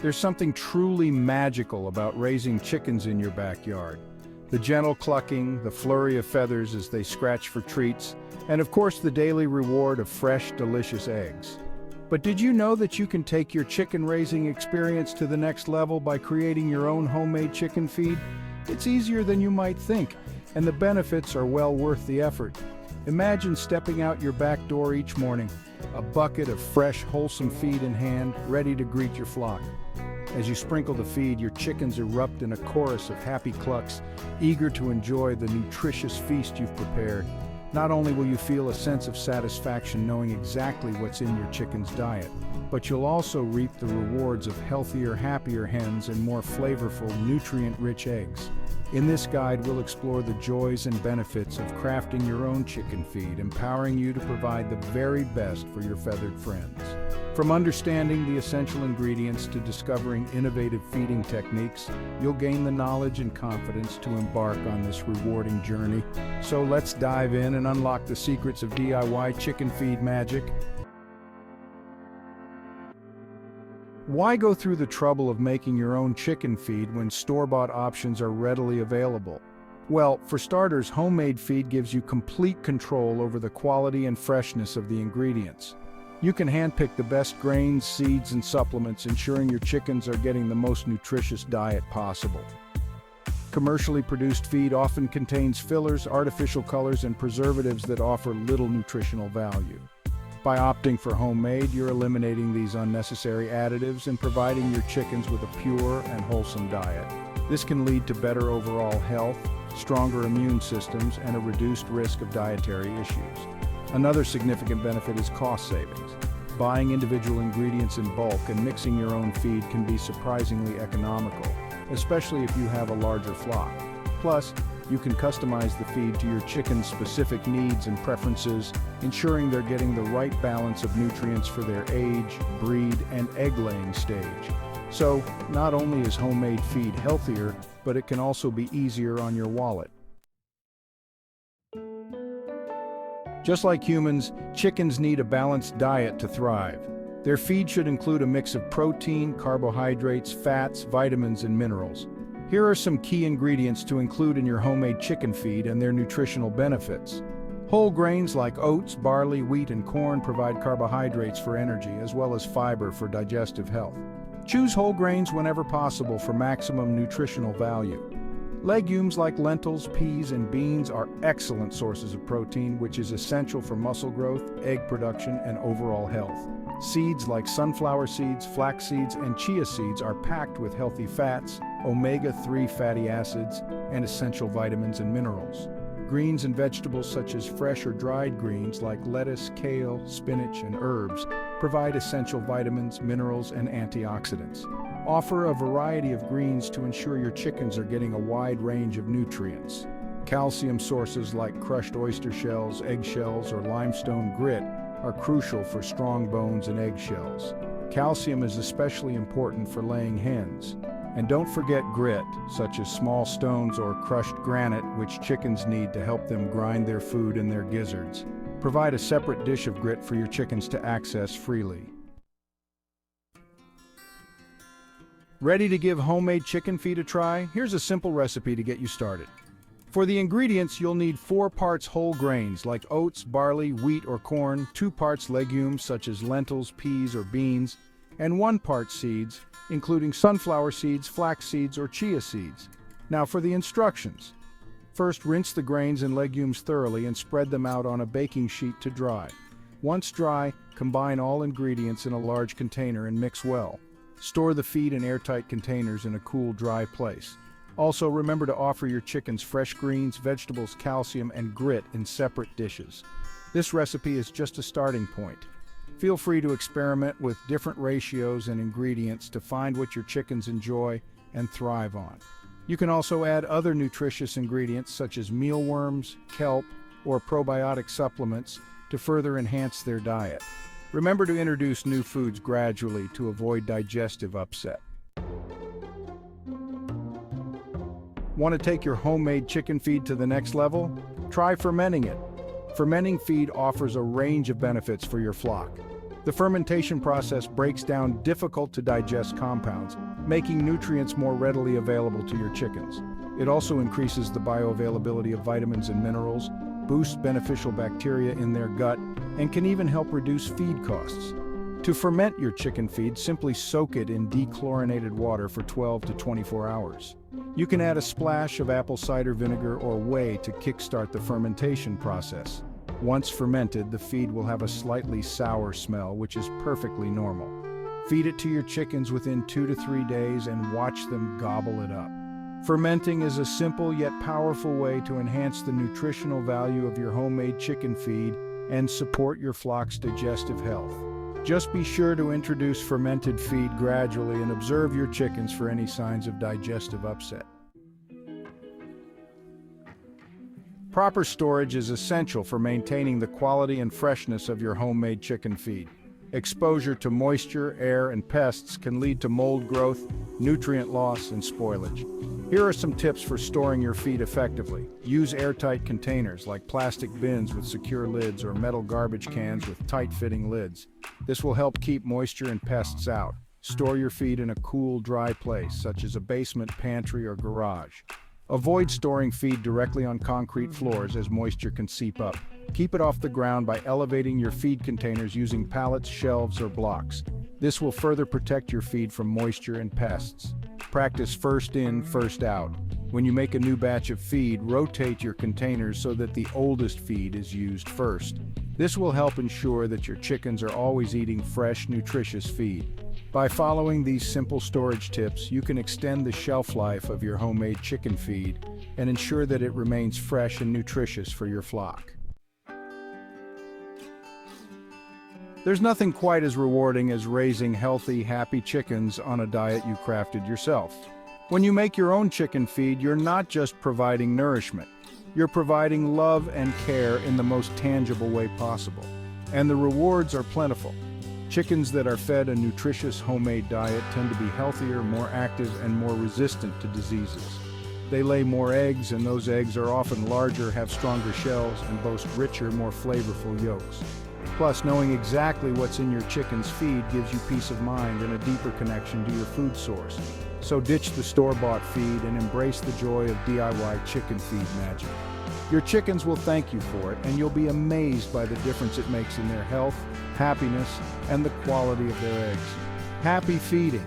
There's something truly magical about raising chickens in your backyard. The gentle clucking, the flurry of feathers as they scratch for treats, and of course the daily reward of fresh, delicious eggs. But did you know that you can take your chicken raising experience to the next level by creating your own homemade chicken feed? It's easier than you might think, and the benefits are well worth the effort. Imagine stepping out your back door each morning, a bucket of fresh, wholesome feed in hand, ready to greet your flock. As you sprinkle the feed, your chickens erupt in a chorus of happy clucks, eager to enjoy the nutritious feast you've prepared. Not only will you feel a sense of satisfaction knowing exactly what's in your chicken's diet, but you'll also reap the rewards of healthier, happier hens and more flavorful, nutrient-rich eggs. In this guide, we'll explore the joys and benefits of crafting your own chicken feed, empowering you to provide the very best for your feathered friends. From understanding the essential ingredients to discovering innovative feeding techniques, you'll gain the knowledge and confidence to embark on this rewarding journey. So let's dive in and unlock the secrets of DIY chicken feed magic. Why go through the trouble of making your own chicken feed when store-bought options are readily available? Well, for starters, homemade feed gives you complete control over the quality and freshness of the ingredients. You can handpick the best grains, seeds, and supplements, ensuring your chickens are getting the most nutritious diet possible. Commercially produced feed often contains fillers, artificial colors, and preservatives that offer little nutritional value. By opting for homemade, you're eliminating these unnecessary additives and providing your chickens with a pure and wholesome diet. This can lead to better overall health, stronger immune systems, and a reduced risk of dietary issues. Another significant benefit is cost savings. Buying individual ingredients in bulk and mixing your own feed can be surprisingly economical, especially if you have a larger flock. Plus, you can customize the feed to your chicken's specific needs and preferences, ensuring they're getting the right balance of nutrients for their age, breed, and egg-laying stage. So, not only is homemade feed healthier, but it can also be easier on your wallet. Just like humans, chickens need a balanced diet to thrive. Their feed should include a mix of protein, carbohydrates, fats, vitamins, and minerals. Here are some key ingredients to include in your homemade chicken feed and their nutritional benefits. Whole grains like oats, barley, wheat, and corn provide carbohydrates for energy as well as fiber for digestive health. Choose whole grains whenever possible for maximum nutritional value. Legumes like lentils, peas, and beans are excellent sources of protein, which is essential for muscle growth, egg production, and overall health. Seeds like sunflower seeds, flax seeds, and chia seeds are packed with healthy fats, omega-3 fatty acids, and essential vitamins and minerals. Greens and vegetables such as fresh or dried greens like lettuce, kale, spinach, and herbs provide essential vitamins, minerals, and antioxidants. Offer a variety of greens to ensure your chickens are getting a wide range of nutrients. Calcium sources like crushed oyster shells, eggshells, or limestone grit are crucial for strong bones and eggshells. Calcium is especially important for laying hens. And don't forget grit, such as small stones or crushed granite, which chickens need to help them grind their food in their gizzards. Provide a separate dish of grit for your chickens to access freely. Ready to give homemade chicken feed a try? Here's a simple recipe to get you started. For the ingredients, you'll need 4 parts whole grains like oats, barley, wheat, or corn, 2 parts legumes such as lentils, peas, or beans, and 1 part seeds, including sunflower seeds, flax seeds, or chia seeds. Now for the instructions. First, rinse the grains and legumes thoroughly and spread them out on a baking sheet to dry. Once dry, combine all ingredients in a large container and mix well. Store the feed in airtight containers in a cool, dry place. Also, remember to offer your chickens fresh greens, vegetables, calcium, and grit in separate dishes. This recipe is just a starting point. Feel free to experiment with different ratios and ingredients to find what your chickens enjoy and thrive on. You can also add other nutritious ingredients such as mealworms, kelp, or probiotic supplements to further enhance their diet. Remember to introduce new foods gradually to avoid digestive upset. Want to take your homemade chicken feed to the next level? Try fermenting it. Fermenting feed offers a range of benefits for your flock. The fermentation process breaks down difficult-to-digest compounds, making nutrients more readily available to your chickens. It also increases the bioavailability of vitamins and minerals, boosts beneficial bacteria in their gut, and can even help reduce feed costs. To ferment your chicken feed, simply soak it in dechlorinated water for 12 to 24 hours. You can add a splash of apple cider vinegar or whey to kickstart the fermentation process. Once fermented, the feed will have a slightly sour smell, which is perfectly normal. Feed it to your chickens within 2 to 3 days and watch them gobble it up. Fermenting is a simple yet powerful way to enhance the nutritional value of your homemade chicken feed and support your flock's digestive health. Just be sure to introduce fermented feed gradually and observe your chickens for any signs of digestive upset. Proper storage is essential for maintaining the quality and freshness of your homemade chicken feed. Exposure to moisture, air, and pests can lead to mold growth, nutrient loss, and spoilage. Here are some tips for storing your feed effectively. Use airtight containers like plastic bins with secure lids or metal garbage cans with tight-fitting lids. This will help keep moisture and pests out. Store your feed in a cool, dry place, such as a basement, pantry, or garage. Avoid storing feed directly on concrete floors as moisture can seep up. Keep it off the ground by elevating your feed containers using pallets, shelves, or blocks. This will further protect your feed from moisture and pests. Practice first in, first out. When you make a new batch of feed, rotate your containers so that the oldest feed is used first. This will help ensure that your chickens are always eating fresh, nutritious feed. By following these simple storage tips, you can extend the shelf life of your homemade chicken feed and ensure that it remains fresh and nutritious for your flock. There's nothing quite as rewarding as raising healthy, happy chickens on a diet you crafted yourself. When you make your own chicken feed, you're not just providing nourishment. You're providing love and care in the most tangible way possible. And the rewards are plentiful. Chickens that are fed a nutritious homemade diet tend to be healthier, more active, and more resistant to diseases. They lay more eggs, and those eggs are often larger, have stronger shells, and boast richer, more flavorful yolks. Plus, knowing exactly what's in your chicken's feed gives you peace of mind and a deeper connection to your food source. So ditch the store-bought feed and embrace the joy of DIY chicken feed magic. Your chickens will thank you for it, and you'll be amazed by the difference it makes in their health, happiness, and the quality of their eggs. Happy feeding!